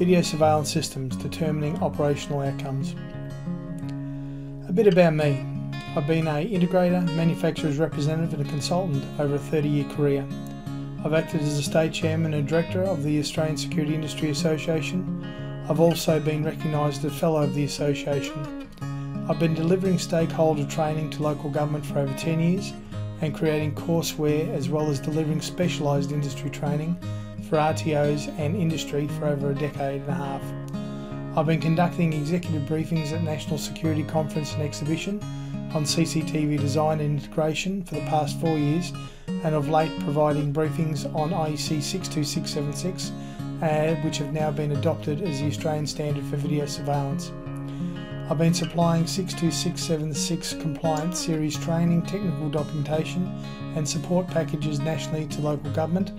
video surveillance systems determining operational outcomes. A bit about me. I've been an integrator, manufacturer's representative and a consultant over a 30-year career. I've acted as a state chairman and director of the Australian Security Industry Association. I've also been recognised as a fellow of the association. I've been delivering stakeholder training to local government for over 10 years and creating courseware as well as delivering specialised industry training for RTOs and industry for over a decade and a half. I've been conducting executive briefings at National Security Conference and Exhibition on CCTV design and integration for the past 4 years, and of late providing briefings on IEC 62676, which have now been adopted as the Australian standard for video surveillance. I've been supplying 62676 compliant series training, technical documentation and support packages nationally to local government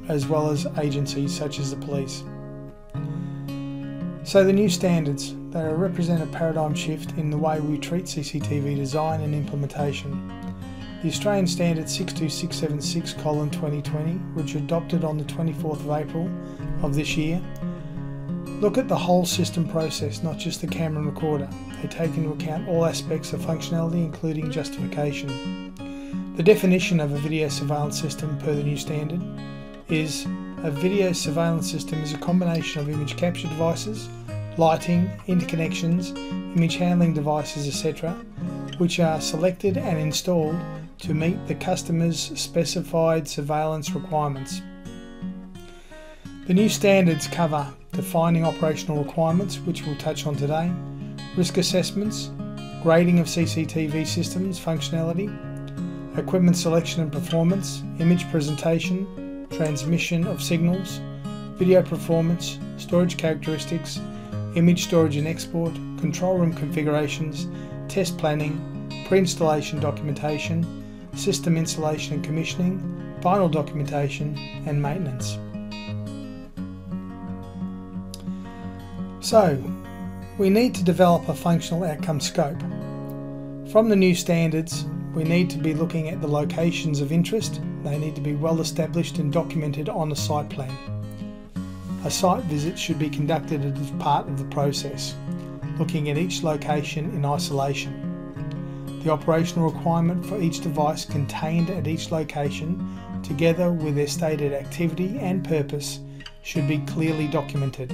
as well as agencies such as the police. So the new standards, they represent a paradigm shift in the way we treat CCTV design and implementation. The Australian Standard 62676:2020, which was adopted on the 24th of April of this year, look at the whole system process, not just the camera and recorder. They take into account all aspects of functionality, including justification. The definition of a video surveillance system per the new standard is a video surveillance system is a combination of image capture devices, lighting, interconnections, image handling devices, etc., which are selected and installed to meet the customer's specified surveillance requirements. The new standards cover defining operational requirements, which we'll touch on today, risk assessments, grading of CCTV systems functionality, equipment selection and performance, image presentation, transmission of signals, video performance, storage characteristics, image storage and export, control room configurations, test planning, pre-installation documentation, system installation and commissioning, final documentation and maintenance. So, we need to develop a functional outcome scope. From the new standards, we need to be looking at the locations of interest. They need to be well established and documented on a site plan. A site visit should be conducted as part of the process, looking at each location in isolation. The operational requirement for each device contained at each location, together with their stated activity and purpose, should be clearly documented.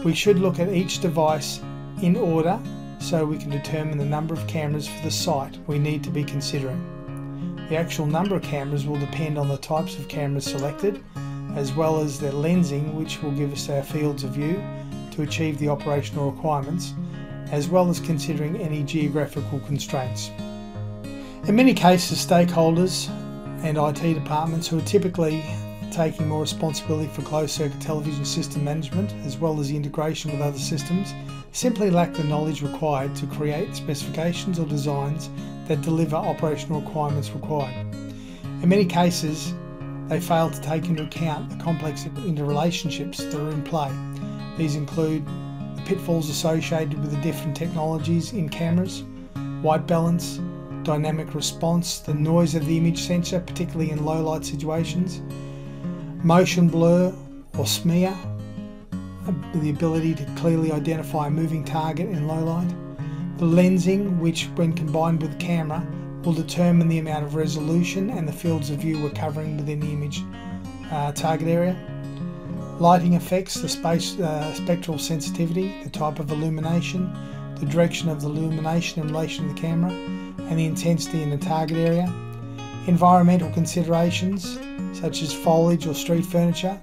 We should look at each device in order so we can determine the number of cameras for the site we need to be considering. The actual number of cameras will depend on the types of cameras selected, as well as their lensing, which will give us our fields of view to achieve the operational requirements, as well as considering any geographical constraints. In many cases, stakeholders and IT departments who are typically taking more responsibility for closed circuit television system management, as well as the integration with other systems, simply lack the knowledge required to create specifications or designs that deliver operational requirements required. In many cases, they fail to take into account the complex interrelationships that are in play. These include the pitfalls associated with the different technologies in cameras, white balance, dynamic response, the noise of the image sensor, particularly in low light situations, motion blur or smear, the ability to clearly identify a moving target in low light, the lensing, which when combined with the camera will determine the amount of resolution and the fields of view we're covering within the image target area, lighting effects, the spectral sensitivity, the type of illumination, the direction of the illumination in relation to the camera, and the intensity in the target area, environmental considerations such as foliage or street furniture,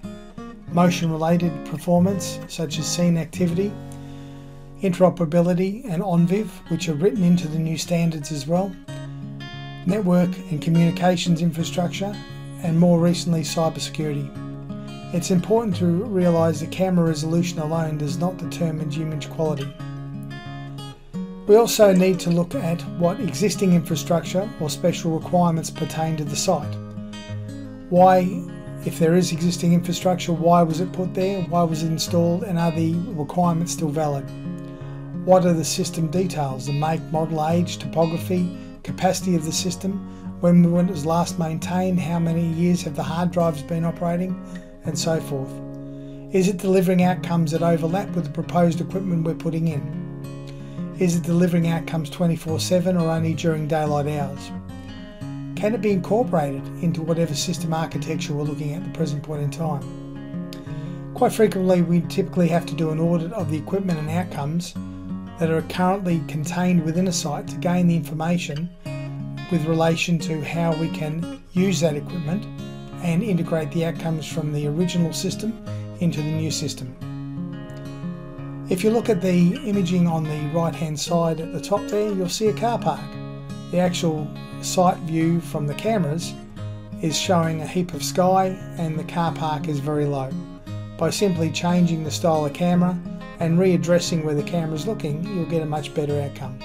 motion-related performance such as scene activity, interoperability and ONVIV, which are written into the new standards as well, network and communications infrastructure, and more recently cybersecurity. It's important to realise that camera resolution alone does not determine image quality. We also need to look at what existing infrastructure or special requirements pertain to the site. Why, if there is existing infrastructure, why was it put there? Why was it installed? And are the requirements still valid? What are the system details? The make, model, age, topography, capacity of the system, when it was last maintained, how many years have the hard drives been operating, and so forth. Is it delivering outcomes that overlap with the proposed equipment we're putting in? Is it delivering outcomes 24/7 or only during daylight hours? Can it be incorporated into whatever system architecture we're looking at the present point in time? Quite frequently, we typically have to do an audit of the equipment and outcomes that are currently contained within a site to gain the information with relation to how we can use that equipment and integrate the outcomes from the original system into the new system. If you look at the imaging on the right hand side at the top there, you'll see a car park. The actual site view from the cameras is showing a heap of sky and the car park is very low. By simply changing the style of camera and readdressing where the camera is looking, you'll get a much better outcome.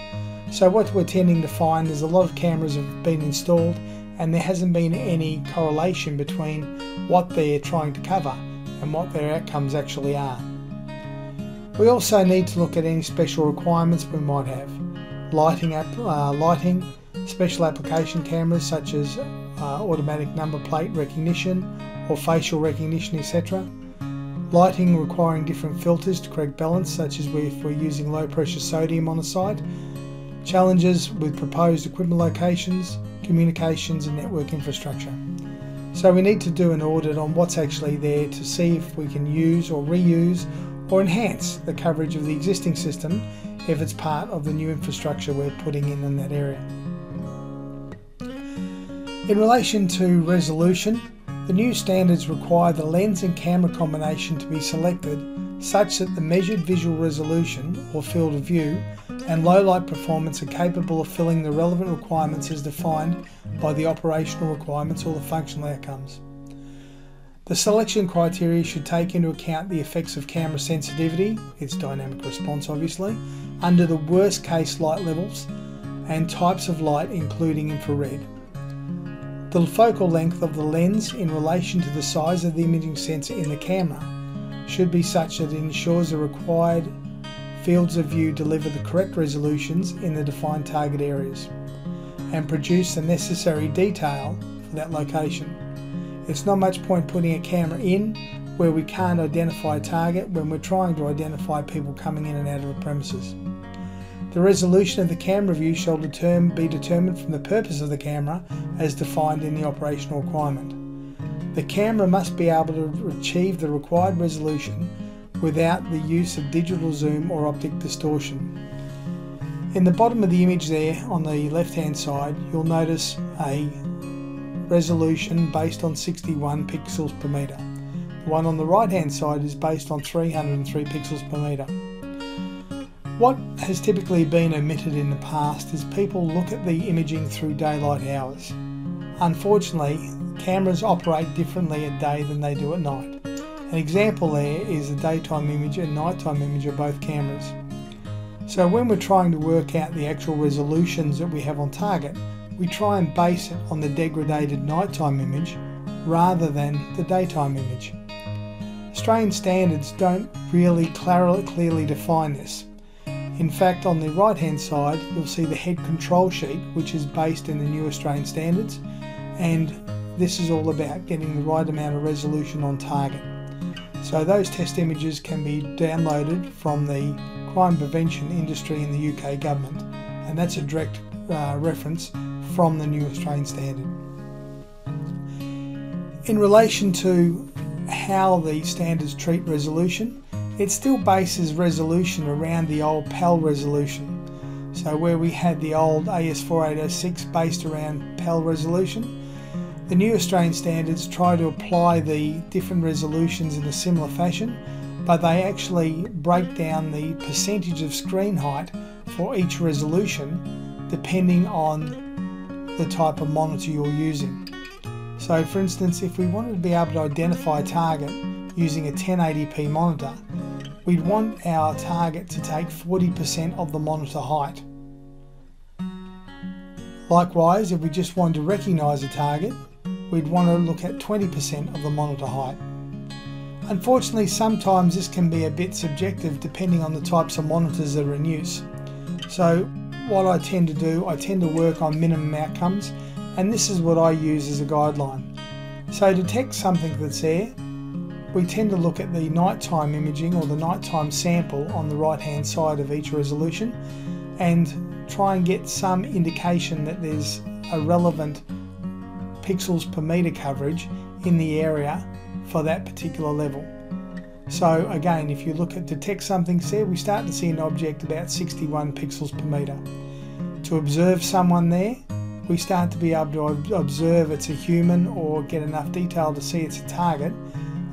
So what we're tending to find is a lot of cameras have been installed and there hasn't been any correlation between what they're trying to cover and what their outcomes actually are. We also need to look at any special requirements we might have. Lighting, special application cameras such as automatic number plate recognition or facial recognition, etc. Lighting requiring different filters to correct balance, such as if we're using low pressure sodium on a site. Challenges with proposed equipment locations, communications and network infrastructure. So we need to do an audit on what's actually there to see if we can use or reuse or enhance the coverage of the existing system if it's part of the new infrastructure we're putting in that area. In relation to resolution, the new standards require the lens and camera combination to be selected such that the measured visual resolution or field of view and low light performance are capable of filling the relevant requirements as defined by the operational requirements or the functional outcomes. The selection criteria should take into account the effects of camera sensitivity, its dynamic response obviously, under the worst case light levels and types of light including infrared. The focal length of the lens in relation to the size of the imaging sensor in the camera should be such that it ensures the required fields of view deliver the correct resolutions in the defined target areas and produce the necessary detail for that location. It's not much point putting a camera in where we can't identify a target when we're trying to identify people coming in and out of the premises. The resolution of the camera view shall be determined from the purpose of the camera as defined in the operational requirement. The camera must be able to achieve the required resolution without the use of digital zoom or optic distortion. In the bottom of the image there on the left hand side, you'll notice a resolution based on 61 pixels per metre. The one on the right hand side is based on 303 pixels per metre. What has typically been omitted in the past is people look at the imaging through daylight hours. Unfortunately, cameras operate differently at day than they do at night. An example there is a daytime image and nighttime image of both cameras. So when we're trying to work out the actual resolutions that we have on target, we try and base it on the degraded nighttime image rather than the daytime image. Australian standards don't really clearly define this. In fact, on the right hand side you'll see the head control sheet, which is based in the new Australian standards, and this is all about getting the right amount of resolution on target. So those test images can be downloaded from the crime prevention industry in the UK government, and that's a direct reference from the new Australian standard. In relation to how the standards treat resolution, it still bases resolution around the old PAL resolution. So where we had the old AS4806 based around PAL resolution, the new Australian standards try to apply the different resolutions in a similar fashion, but they actually break down the percentage of screen height for each resolution depending on the type of monitor you're using. So for instance, if we wanted to be able to identify a target using a 1080p monitor, we'd want our target to take 40% of the monitor height. Likewise, if we just wanted to recognise a target, we'd want to look at 20% of the monitor height. Unfortunately, sometimes this can be a bit subjective depending on the types of monitors that are in use. So what I tend to do, I tend to work on minimum outcomes, and this is what I use as a guideline. So to detect something that's there, we tend to look at the nighttime imaging or the nighttime sample on the right hand side of each resolution and try and get some indication that there's a relevant pixels per meter coverage in the area for that particular level. So again, if you look at detect something there, we start to see an object about 61 pixels per meter. To observe someone there, we start to be able to observe it's a human or get enough detail to see it's a target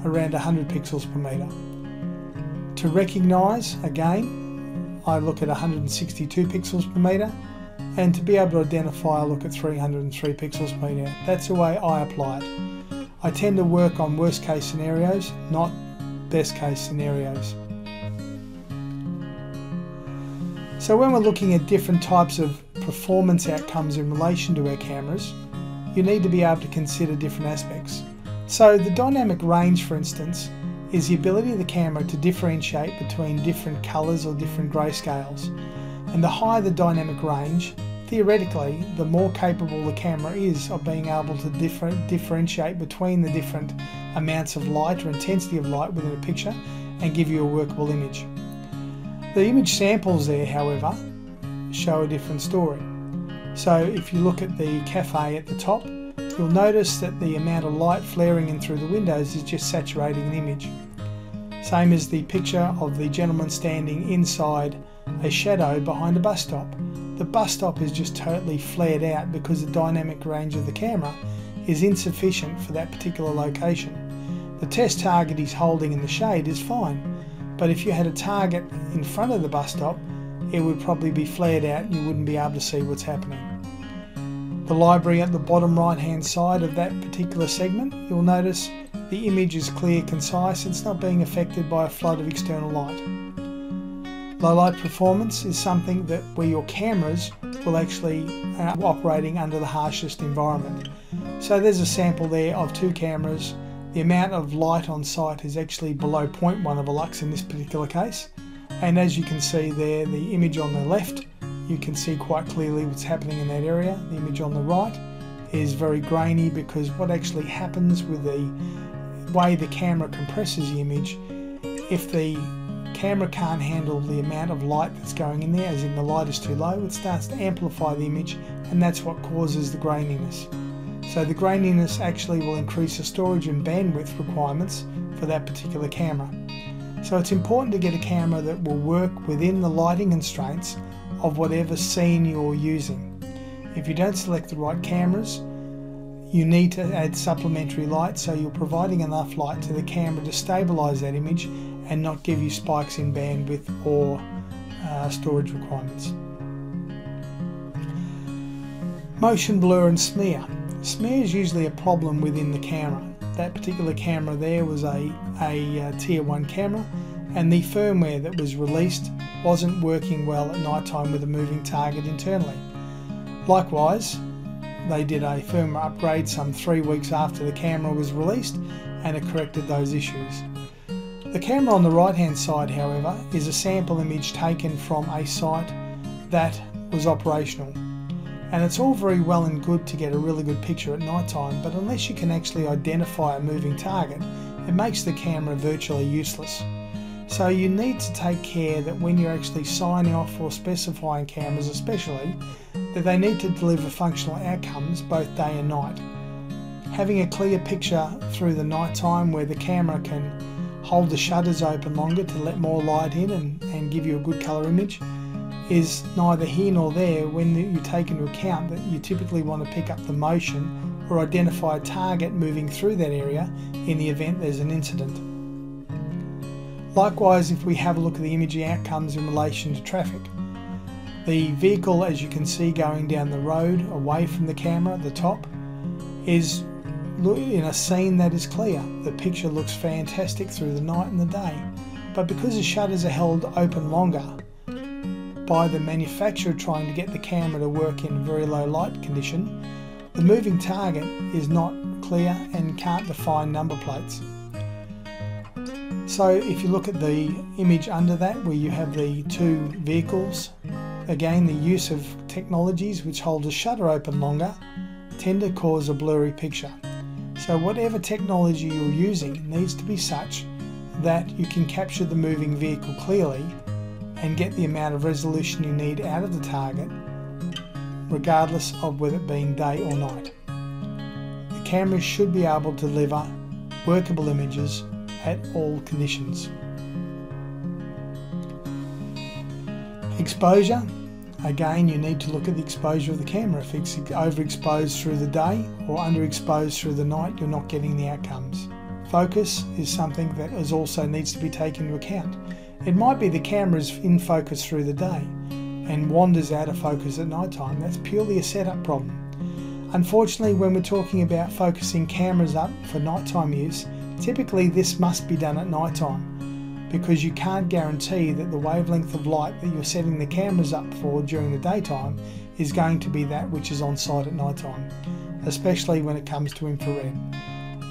around 100 pixels per meter. To recognise, again, I look at 162 pixels per meter, and to be able to identify, I look at 303 pixels per meter. That's the way I apply it. I tend to work on worst case scenarios, not best case scenarios. So when we're looking at different types of performance outcomes in relation to our cameras, you need to be able to consider different aspects. So the dynamic range, for instance, is the ability of the camera to differentiate between different colours or different grayscales. And the higher the dynamic range, theoretically, the more capable the camera is of being able to differentiate between the different amounts of light or intensity of light within a picture and give you a workable image. The image samples there, however, show a different story. So if you look at the cafe at the top, you'll notice that the amount of light flaring in through the windows is just saturating the image. Same as the picture of the gentleman standing inside a shadow behind a bus stop. The bus stop is just totally flared out because the dynamic range of the camera is insufficient for that particular location. The test target he's holding in the shade is fine, but if you had a target in front of the bus stop, it would probably be flared out and you wouldn't be able to see what's happening. The library at the bottom right hand side of that particular segment, you'll notice the image is clear, concise, it's not being affected by a flood of external light. Low light performance is something that where your cameras will actually operating under the harshest environment. So there's a sample there of two cameras. The amount of light on site is actually below 0.1 of a lux in this particular case. And as you can see there, the image on the left, you can see quite clearly what's happening in that area. The image on the right is very grainy because what actually happens with the way the camera compresses the image, if the camera can't handle the amount of light that's going in there, as in the light is too low, it starts to amplify the image, and that's what causes the graininess. So the graininess actually will increase the storage and bandwidth requirements for that particular camera. So it's important to get a camera that will work within the lighting constraints of whatever scene you're using. If you don't select the right cameras, you need to add supplementary light so you're providing enough light to the camera to stabilize that image and not give you spikes in bandwidth or storage requirements. Motion blur and smear. Smear is usually a problem within the camera. That particular camera there was a tier 1 camera, and the firmware that was released wasn't working well at night time with a moving target internally. Likewise, they did a firmware upgrade some 3 weeks after the camera was released, and it corrected those issues. The camera on the right hand side, however, is a sample image taken from a site that was operational. And it's all very well and good to get a really good picture at night time, but unless you can actually identify a moving target, it makes the camera virtually useless. So you need to take care that when you're actually signing off or specifying cameras especially, that they need to deliver functional outcomes both day and night. Having a clear picture through the night time where the camera can hold the shutters open longer to let more light in and give you a good colour image is neither here nor there when you take into account that you typically want to pick up the motion or identify a target moving through that area in the event there's an incident. Likewise, if we have a look at the imaging outcomes in relation to traffic, the vehicle, as you can see going down the road away from the camera at the top, is in a scene that is clear. The picture looks fantastic through the night and the day, but because the shutters are held open longer by the manufacturer trying to get the camera to work in very low light condition, the moving target is not clear and can't define number plates. So if you look at the image under that where you have the two vehicles, again the use of technologies which hold the shutter open longer tend to cause a blurry picture. So whatever technology you're using needs to be such that you can capture the moving vehicle clearly and get the amount of resolution you need out of the target, regardless of whether it being day or night. The cameras should be able to deliver workable images at all conditions. Exposure. Again, you need to look at the exposure of the camera. If it's overexposed through the day or underexposed through the night, you're not getting the outcomes. Focus is something that also needs to be taken into account. It might be the camera's in focus through the day and wanders out of focus at night time. That's purely a setup problem. Unfortunately, when we're talking about focusing cameras up for nighttime use, typically this must be done at night time, because you can't guarantee that the wavelength of light that you're setting the cameras up for during the daytime is going to be that which is on site at night time, especially when it comes to infrared.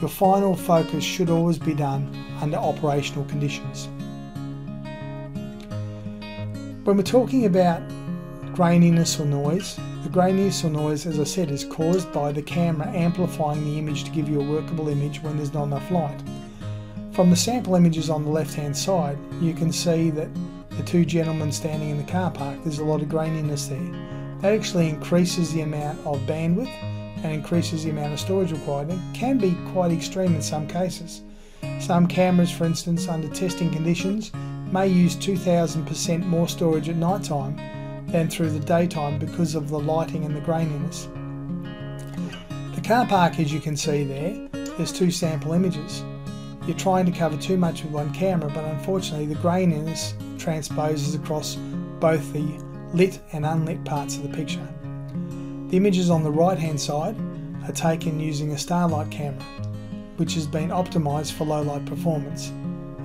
Your final focus should always be done under operational conditions. When we're talking about graininess or noise, the graininess or noise, as I said, is caused by the camera amplifying the image to give you a workable image when there's not enough light. From the sample images on the left hand side, you can see that the two gentlemen standing in the car park, there's a lot of graininess there. That actually increases the amount of bandwidth and increases the amount of storage required. It can be quite extreme in some cases. Some cameras, for instance, under testing conditions, may use 2000% more storage at night time than through the daytime because of the lighting and the graininess. The car park, as you can see there's two sample images. You're trying to cover too much with one camera, but unfortunately the graininess transposes across both the lit and unlit parts of the picture. The images on the right hand side are taken using a starlight camera, which has been optimized for low light performance.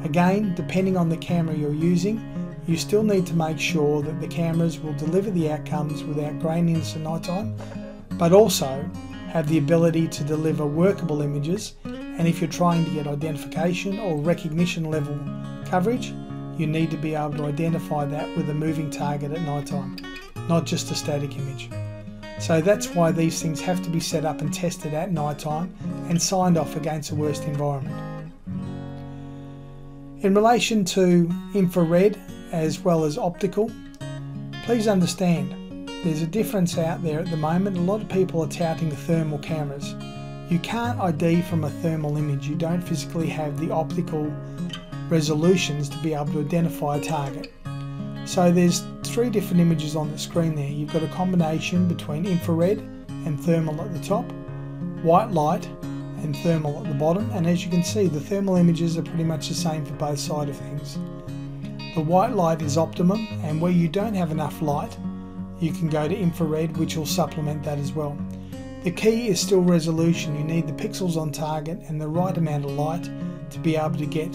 Again, depending on the camera you're using, you still need to make sure that the cameras will deliver the outcomes without graininess at night time, but also have the ability to deliver workable images. And if you're trying to get identification or recognition level coverage, you need to be able to identify that with a moving target at night time, not just a static image. So that's why these things have to be set up and tested at night time and signed off against the worst environment. In relation to infrared as well as optical, please understand there's a difference out there at the moment. A lot of people are touting the thermal cameras. You can't ID from a thermal image. You don't physically have the optical resolutions to be able to identify a target. So there's three different images on the screen there. You've got a combination between infrared and thermal at the top, white light and thermal at the bottom, and as you can see the thermal images are pretty much the same for both sides of things. The white light is optimum, and where you don't have enough light you can go to infrared, which will supplement that as well. The key is still resolution. You need the pixels on target and the right amount of light to be able to get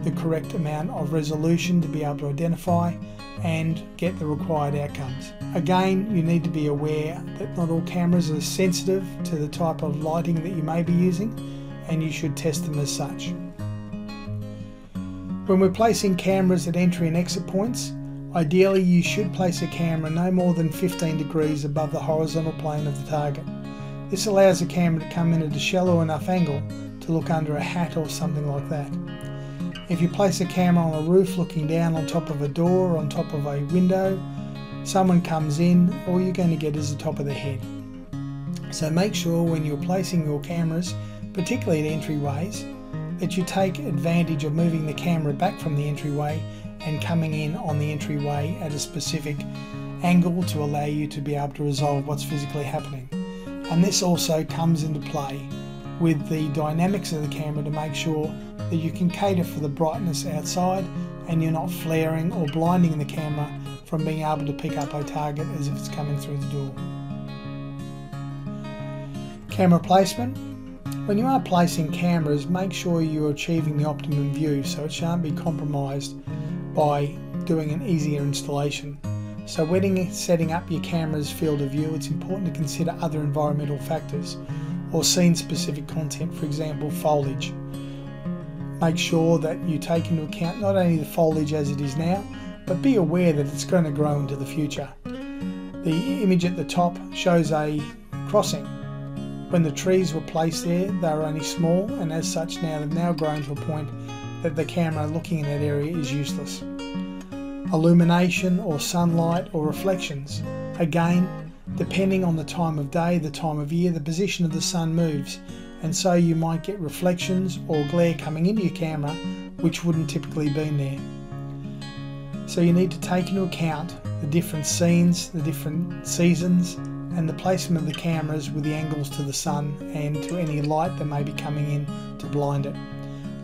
the correct amount of resolution to be able to identify and get the required outcomes. Again, you need to be aware that not all cameras are sensitive to the type of lighting that you may be using, and you should test them as such. When we're placing cameras at entry and exit points, ideally you should place a camera no more than 15 degrees above the horizontal plane of the target. This allows the camera to come in at a shallow enough angle to look under a hat or something like that. If you place a camera on a roof looking down on top of a door or on top of a window, someone comes in, all you're going to get is the top of their head. So make sure when you're placing your cameras, particularly at entryways, that you take advantage of moving the camera back from the entryway and coming in on the entryway at a specific angle to allow you to be able to resolve what's physically happening. And this also comes into play with the dynamics of the camera to make sure that you can cater for the brightness outside and you're not flaring or blinding the camera from being able to pick up a target as if it's coming through the door. Camera placement. When you are placing cameras, make sure you're achieving the optimum view so it shan't be compromised by doing an easier installation. So when setting up your camera's field of view, it's important to consider other environmental factors or scene-specific content, for example foliage. Make sure that you take into account not only the foliage as it is now, but be aware that it's going to grow into the future. The image at the top shows a crossing, When the trees were placed there, they were only small, and as such now they've now grown to a point that the camera looking in that area is useless. Illumination or sunlight or reflections. Again, depending on the time of day, the time of year, the position of the sun moves, and so you might get reflections or glare coming into your camera which wouldn't typically be there. So you need to take into account the different scenes, the different seasons, and the placement of the cameras with the angles to the sun and to any light that may be coming in to blind it.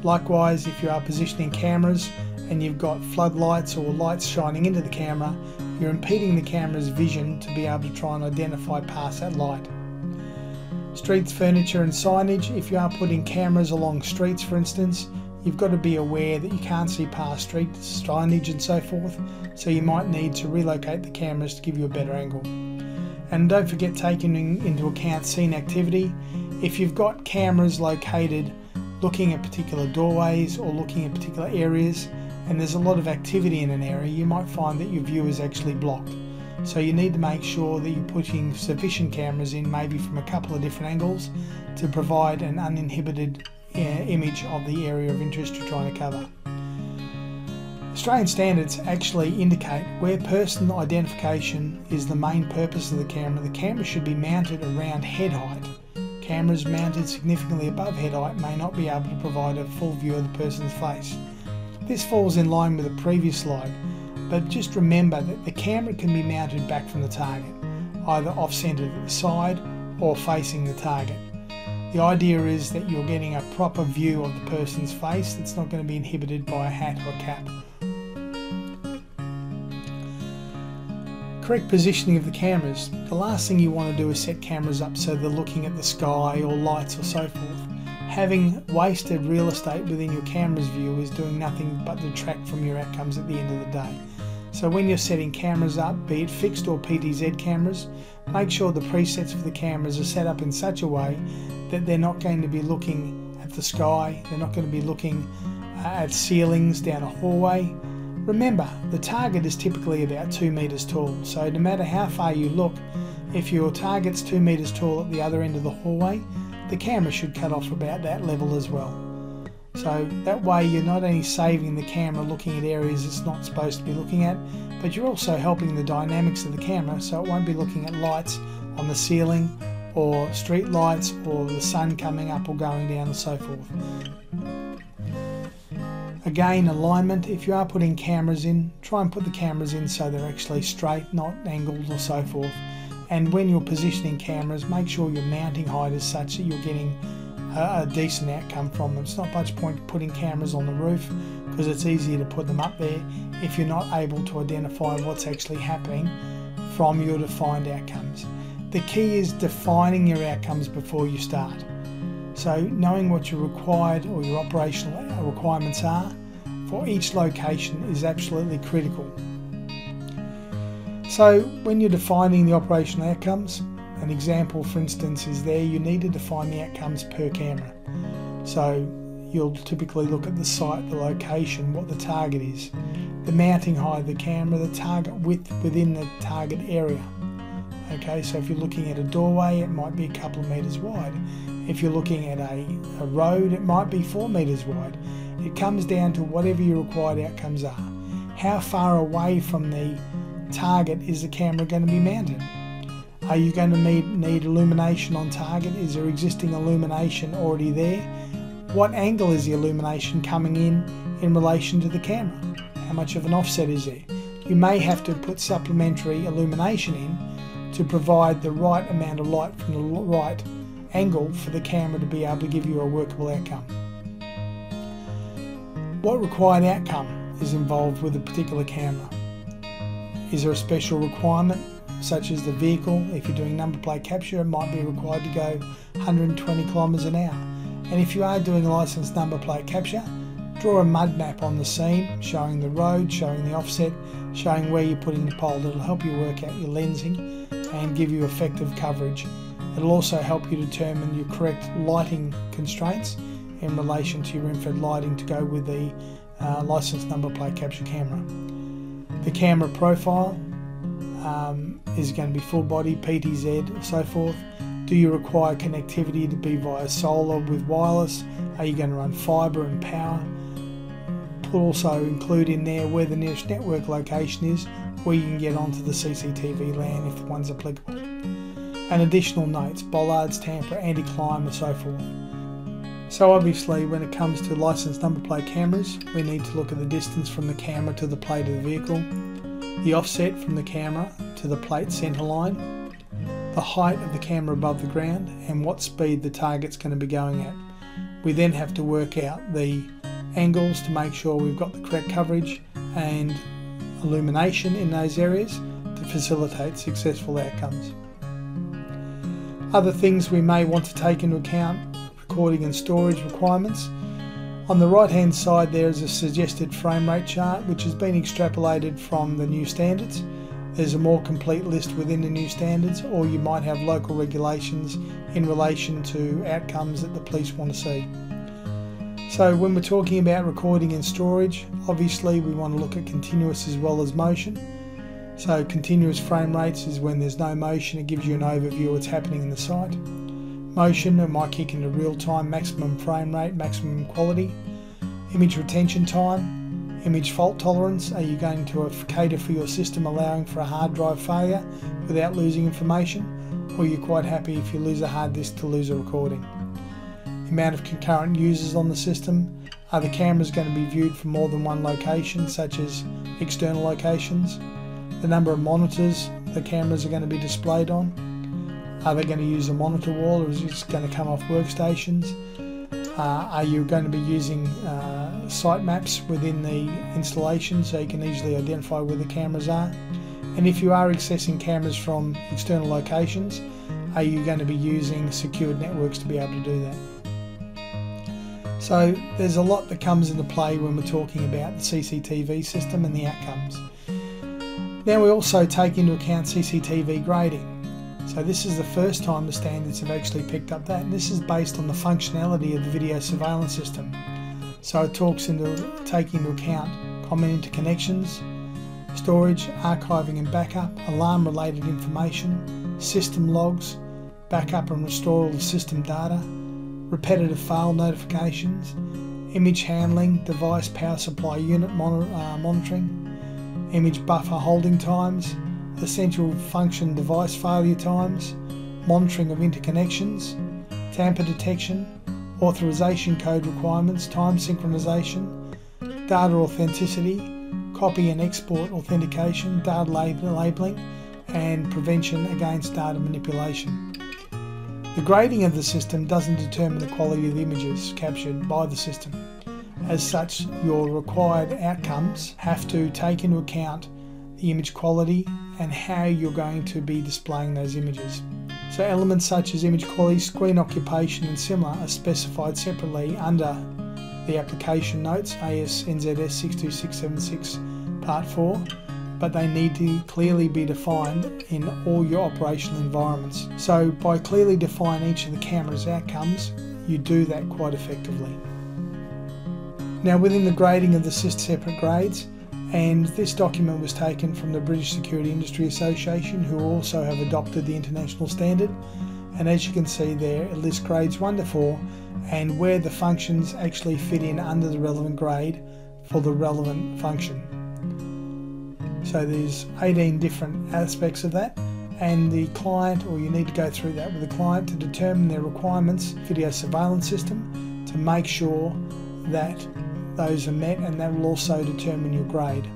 Likewise, if you are positioning cameras and you've got floodlights or lights shining into the camera, you're impeding the camera's vision to be able to try and identify past that light. Streets, furniture and signage. If you are putting cameras along streets, for instance, you've got to be aware that you can't see past street signage and so forth, so you might need to relocate the cameras to give you a better angle. And don't forget taking into account scene activity. If you've got cameras located looking at particular doorways or looking at particular areas and there's a lot of activity in an area, you might find that your view is actually blocked. So you need to make sure that you're putting sufficient cameras in, maybe from a couple of different angles, to provide an uninhibited image of the area of interest you're trying to cover. Australian standards actually indicate where person identification is the main purpose of the camera should be mounted around head height. Cameras mounted significantly above head height may not be able to provide a full view of the person's face. This falls in line with the previous slide, but just remember that the camera can be mounted back from the target, either off-centered at the side or facing the target. The idea is that you're getting a proper view of the person's face that's not going to be inhibited by a hat or a cap. Correct positioning of the cameras. The last thing you want to do is set cameras up so they're looking at the sky or lights or so forth. Having wasted real estate within your camera's view is doing nothing but detract from your outcomes at the end of the day. So when you're setting cameras up, be it fixed or PTZ cameras, make sure the presets for the cameras are set up in such a way that they're not going to be looking at the sky, they're not going to be looking at ceilings down a hallway. Remember, the target is typically about 2 meters tall, so no matter how far you look, if your target's 2 meters tall at the other end of the hallway, the camera should cut off about that level as well. So that way you're not only saving the camera looking at areas it's not supposed to be looking at, but you're also helping the dynamics of the camera, so it won't be looking at lights on the ceiling or street lights or the sun coming up or going down and so forth. Again, alignment. If you are putting cameras in, try and put the cameras in so they're actually straight, not angled or so forth. And when you're positioning cameras, make sure your mounting height is such that you're getting a decent outcome from them. It's not much point putting cameras on the roof because it's easier to put them up there if you're not able to identify what's actually happening from your defined outcomes. The key is defining your outcomes before you start. So knowing what your required or your operational requirements are for each location is absolutely critical. So when you're defining the operational outcomes, an example for instance is there, you need to define the outcomes per camera. So you'll typically look at the site, the location, what the target is, the mounting height of the camera, the target width within the target area. Okay, so if you're looking at a doorway, it might be a couple of meters wide. If you're looking at a road, it might be 4 meters wide. It comes down to whatever your required outcomes are. How far away from the target is the camera going to be mounted? Are you going to need illumination on target? Is there existing illumination already there? What angle is the illumination coming in relation to the camera? How much of an offset is there? You may have to put supplementary illumination in to provide the right amount of light from the right angle for the camera to be able to give you a workable outcome. What required outcome is involved with a particular camera? Is there a special requirement, such as the vehicle? If you're doing number plate capture, it might be required to go 120 kilometers an hour. And if you are doing licensed number plate capture, draw a mud map on the scene showing the road, showing the offset, showing where you're putting the pole. That'll help you work out your lensing and give you effective coverage. It'll also help you determine your correct lighting constraints in relation to your infrared lighting to go with the licensed number plate capture camera. The camera profile is going to be full body, PTZ, so forth. Do you require connectivity to be via solar with wireless? Are you going to run fibre and power? Also include in there where the nearest network location is, where you can get onto the CCTV LAN if the one's applicable. And additional notes, bollards, tamper, anti-climb and so forth. So obviously when it comes to licence number plate cameras, we need to look at the distance from the camera to the plate of the vehicle, the offset from the camera to the plate centre line, the height of the camera above the ground, and what speed the target's going to be going at. We then have to work out the angles to make sure we've got the correct coverage and illumination in those areas to facilitate successful outcomes. Other things we may want to take into account: recording and storage requirements. On the right hand side there is a suggested frame rate chart which has been extrapolated from the new standards. There's a more complete list within the new standards, or you might have local regulations in relation to outcomes that the police want to see. So when we're talking about recording and storage, obviously we want to look at continuous as well as motion. So continuous frame rates is when there's no motion, it gives you an overview of what's happening in the site. Motion, it might kick into real time, maximum frame rate, maximum quality. Image retention time, image fault tolerance, are you going to cater for your system allowing for a hard drive failure without losing information, or are you quite happy if you lose a hard disk to lose a recording? Amount of concurrent users on the system, are the cameras going to be viewed from more than one location, such as external locations? The number of monitors the cameras are going to be displayed on, are they going to use a monitor wall, or is it just going to come off workstations? Are you going to be using site maps within the installation so you can easily identify where the cameras are? And if you are accessing cameras from external locations, are you going to be using secured networks to be able to do that? So there's a lot that comes into play when we're talking about the CCTV system and the outcomes. Now we also take into account CCTV grading. So this is the first time the standards have actually picked up that, and this is based on the functionality of the video surveillance system. So it talks into taking into account common interconnections, storage, archiving and backup, alarm related information, system logs, backup and restoral of system data, repetitive fail notifications, image handling, device power supply unit monitoring, image buffer holding times, essential function device failure times, monitoring of interconnections, tamper detection, authorization code requirements, time synchronization, data authenticity, copy and export authentication, data labeling, and prevention against data manipulation. The grading of the system doesn't determine the quality of the images captured by the system. As such, your required outcomes have to take into account the image quality and how you're going to be displaying those images. So elements such as image quality, screen occupation and similar are specified separately under the application notes, AS NZS 62676 Part 4, but they need to clearly be defined in all your operational environments. So by clearly defining each of the camera's outcomes, you do that quite effectively. Now within the grading of the separate grades, and this document was taken from the British Security Industry Association, who also have adopted the international standard, and as you can see there it lists grades 1 to 4 and where the functions actually fit in under the relevant grade for the relevant function. So there's 18 different aspects of that, and the client, or you need to go through that with the client to determine their requirements, video surveillance system, to make sure that those are met, and that will also determine your grade.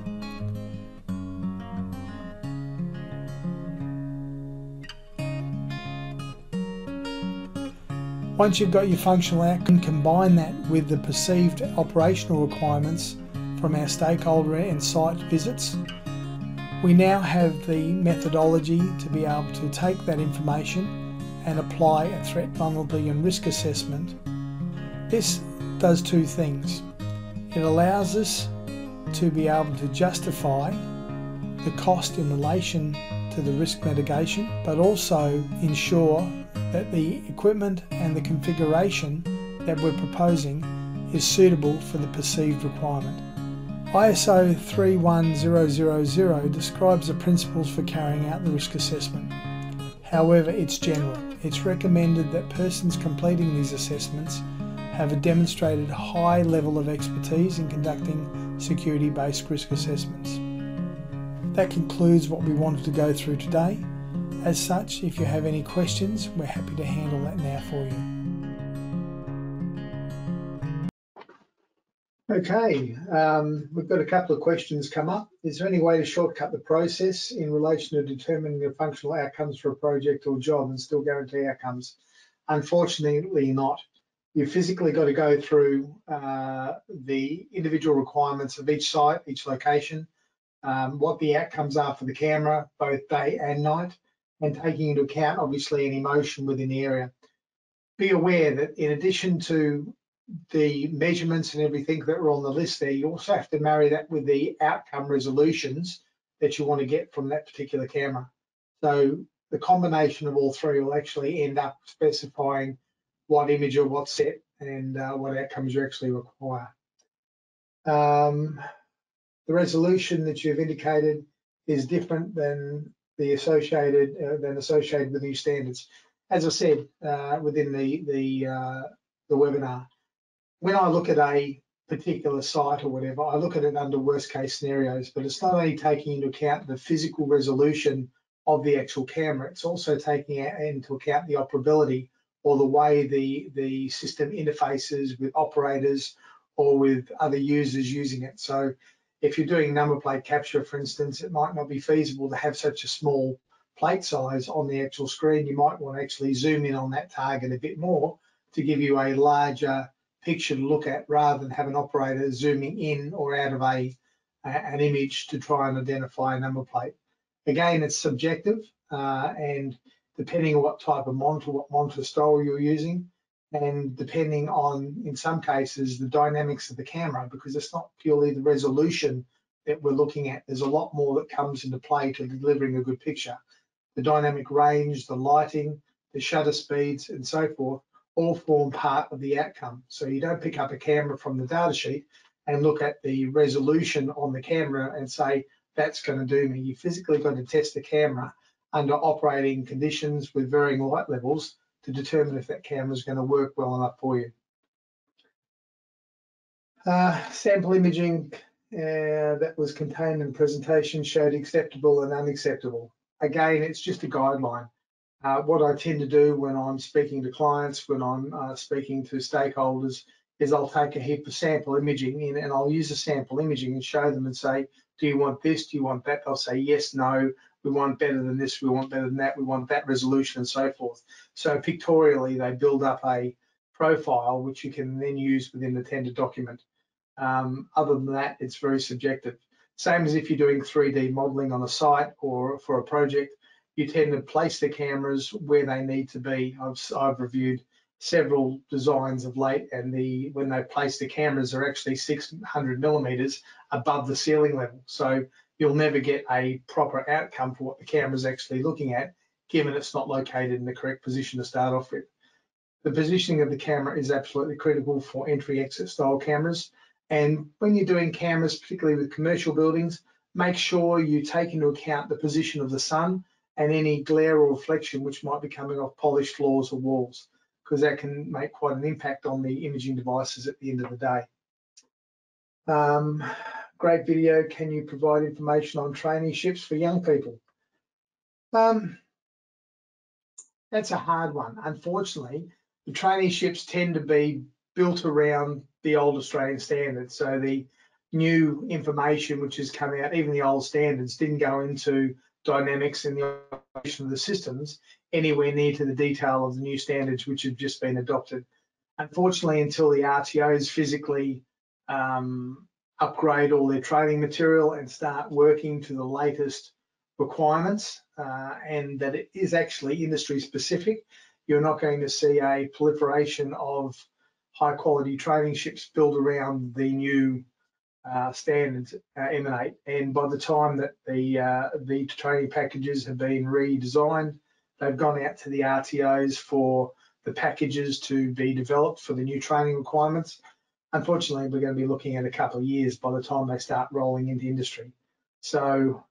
Once you've got your functional outcome, combine that with the perceived operational requirements from our stakeholder and site visits. We now have the methodology to be able to take that information and apply a threat, vulnerability and risk assessment. This does two things. It allows us to be able to justify the cost in relation to the risk mitigation, but also ensure that the equipment and the configuration that we're proposing is suitable for the perceived requirement. ISO 31000 describes the principles for carrying out the risk assessment. However, it's general. It's recommended that persons completing these assessments have a demonstrated high level of expertise in conducting security-based risk assessments. That concludes what we wanted to go through today. As such, if you have any questions, we're happy to handle that now for you. Okay, we've got a couple of questions come up. Is there any way to shortcut the process in relation to determining the functional outcomes for a project or job and still guarantee outcomes? Unfortunately not. You've physically got to go through the individual requirements of each site, each location, what the outcomes are for the camera, both day and night, and taking into account obviously any motion within the area. Be aware that in addition to the measurements and everything that are on the list there, you also have to marry that with the outcome resolutions that you want to get from that particular camera. So the combination of all three will actually end up specifying what image or what set and what outcomes you actually require. The resolution that you've indicated is different than the associated with new standards. As I said within the webinar, when I look at a particular site or whatever, I look at it under worst case scenarios, but it's not only taking into account the physical resolution of the actual camera, it's also taking into account the operability or the way the system interfaces with operators or with other users using it. So if you're doing number plate capture, for instance, it might not be feasible to have such a small plate size on the actual screen. You might want to actually zoom in on that target a bit more to give you a larger picture to look at rather than have an operator zooming in or out of an image to try and identify a number plate. Again, it's subjective and depending on what type of monitor, what monitor style you're using, and depending on, in some cases, the dynamics of the camera, because it's not purely the resolution that we're looking at. There's a lot more that comes into play to delivering a good picture. The dynamic range, the lighting, the shutter speeds, and so forth, all form part of the outcome. So you don't pick up a camera from the data sheet and look at the resolution on the camera and say, that's going to do me. You physically got to test the camera under operating conditions with varying light levels to determine if that camera is going to work well enough for you. Sample imaging that was contained in the presentation showed acceptable and unacceptable. Again, it's just a guideline. What I tend to do when I'm speaking to clients, when I'm speaking to stakeholders, is I'll take a heap of sample imaging in and I'll use the sample imaging and show them and say, do you want this, do you want that? They'll say yes, no, we want better than this, we want better than that, we want that resolution and so forth. So pictorially, they build up a profile which you can then use within the tender document. Other than that, it's very subjective. Same as if you're doing 3D modeling on a site or for a project, you tend to place the cameras where they need to be. I've reviewed several designs of late, and when they place the cameras are actually 600 millimeters above the ceiling level. So you'll never get a proper outcome for what the camera is actually looking at, given it's not located in the correct position to start off with. The positioning of the camera is absolutely critical for entry-exit style cameras. And when you're doing cameras, particularly with commercial buildings, make sure you take into account the position of the sun and any glare or reflection which might be coming off polished floors or walls, because that can make quite an impact on the imaging devices at the end of the day. Great video. Can you provide information on traineeships for young people? That's a hard one. Unfortunately, the traineeships tend to be built around the old Australian standards. So the new information which has come out, even the old standards, didn't go into dynamics and the operation of the systems anywhere near to the detail of the new standards which have just been adopted. Unfortunately, until the RTOs physically upgrade all their training material and start working to the latest requirements and that it is actually industry specific, you're not going to see a proliferation of high quality traineeships built around the new standards emanate. And by the time that the training packages have been redesigned, they've gone out to the RTOs for the packages to be developed for the new training requirements. Unfortunately, we're going to be looking at a couple of years by the time they start rolling into industry. So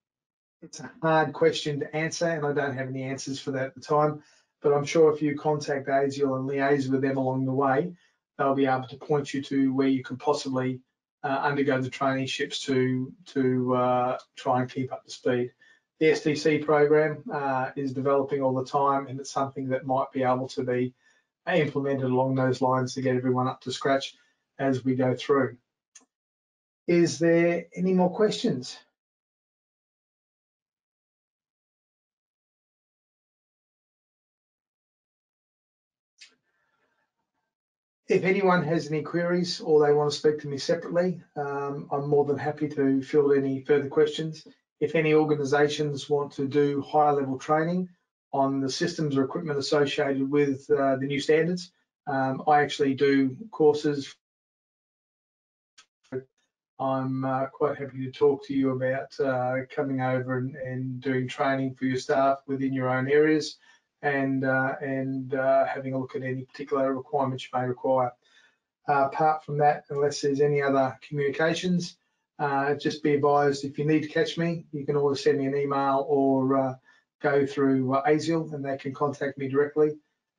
It's a hard question to answer, and I don't have any answers for that at the time. But I'm sure if you contact ASIAL and liaise with them along the way, they'll be able to point you to where you could possibly undergo the traineeships to try and keep up to speed. The STC program is developing all the time, and it's something that might be able to be implemented along those lines to get everyone up to scratch as we go through. Is there any more questions? If anyone has any queries or they want to speak to me separately, I'm more than happy to field any further questions. If any organisations want to do higher level training on the systems or equipment associated with the new standards, I actually do courses. I'm quite happy to talk to you about coming over and doing training for your staff within your own areas and having a look at any particular requirements you may require. Apart from that, unless there's any other communications, just be advised, if you need to catch me, you can always send me an email or go through ASIAL and they can contact me directly.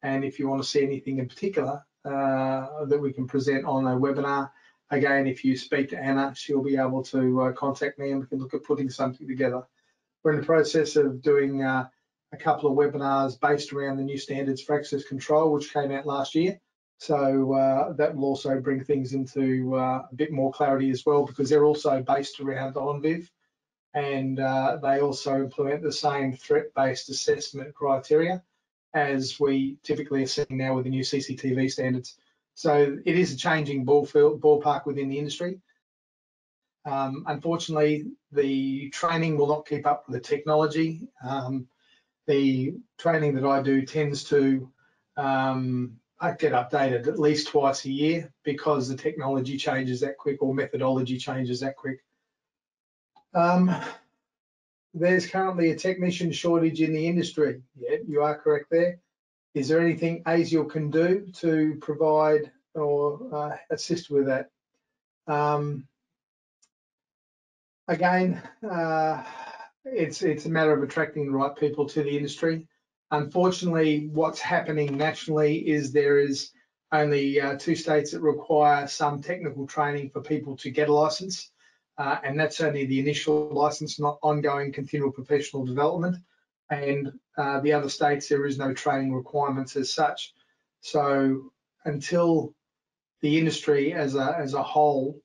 And if you want to see anything in particular that we can present on a webinar, again, if you speak to Anna, she'll be able to contact me and we can look at putting something together. We're in the process of doing a couple of webinars based around the new standards for access control, which came out last year. So that will also bring things into a bit more clarity as well, because they're also based around ONVIF, and they also implement the same threat-based assessment criteria as we typically are seeing now with the new CCTV standards. So it is a changing ballpark within the industry. Unfortunately, the training will not keep up with the technology. The training that I do tends to get updated at least twice a year because the technology changes that quick or methodology changes that quick. There's currently a technician shortage in the industry. Yeah, you are correct there. Is there anything ASIAL can do to provide or assist with that? Again, it's a matter of attracting the right people to the industry. Unfortunately, what's happening nationally is there is only 2 states that require some technical training for people to get a license, and that's only the initial license, not ongoing continual professional development. And the other states, there is no training requirements as such. So until the industry as a whole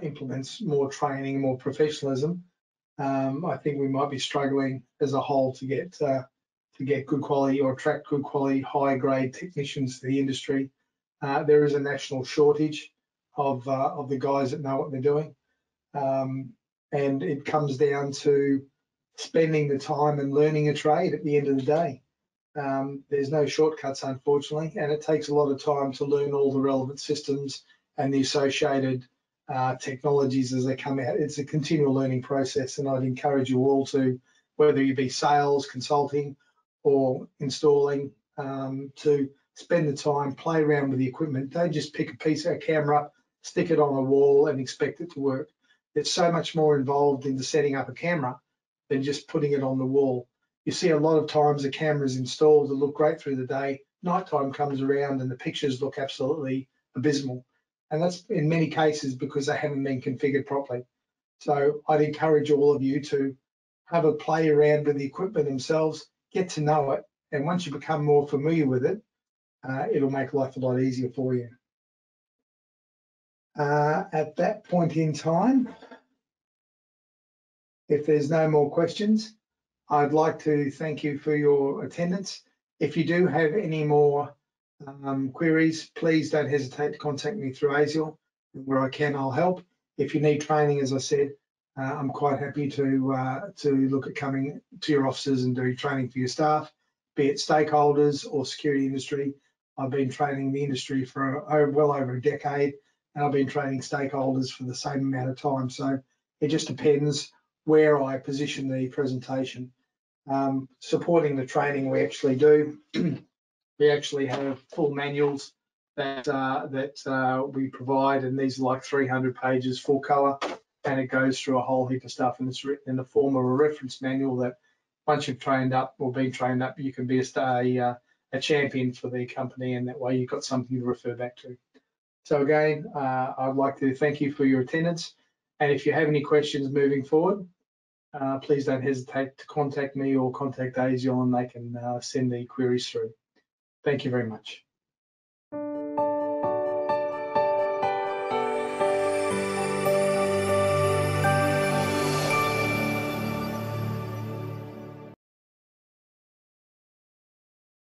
implements more training, more professionalism, I think we might be struggling as a whole to get good quality or attract good quality, high grade technicians to the industry. There is a national shortage of the guys that know what they're doing, and it comes down to spending the time and learning a trade at the end of the day. There's no shortcuts, unfortunately, and it takes a lot of time to learn all the relevant systems and the associated technologies as they come out. It's a continual learning process, and I'd encourage you all to, whether you be sales, consulting, or installing, to spend the time, play around with the equipment. Don't just pick a piece of a camera up, stick it on a wall and expect it to work. There's so much more involved into setting up a camera than just putting it on the wall. You see a lot of times the cameras installed that look great through the day, nighttime comes around and the pictures look absolutely abysmal. And that's in many cases because they haven't been configured properly. So I'd encourage all of you to have a play around with the equipment themselves, get to know it, and once you become more familiar with it, it'll make life a lot easier for you. At that point in time, if there's no more questions, I'd like to thank you for your attendance. If you do have any more queries, please don't hesitate to contact me through ASIAL. Where I can, I'll help. If you need training, as I said, I'm quite happy to look at coming to your offices and doing training for your staff, be it stakeholders or security industry. I've been training the industry for well over a decade, and I've been training stakeholders for the same amount of time. So it just depends where I position the presentation. Supporting the training we actually do. We actually have full manuals that we provide, and these are like 300 pages full color, and it goes through a whole heap of stuff, and it's written in the form of a reference manual that once you've trained up or been trained up, you can be a champion for the company, and that way you've got something to refer back to. So again, I'd like to thank you for your attendance, and if you have any questions moving forward, please don't hesitate to contact me or contact ASIAL, and they can send the queries through. Thank you very much.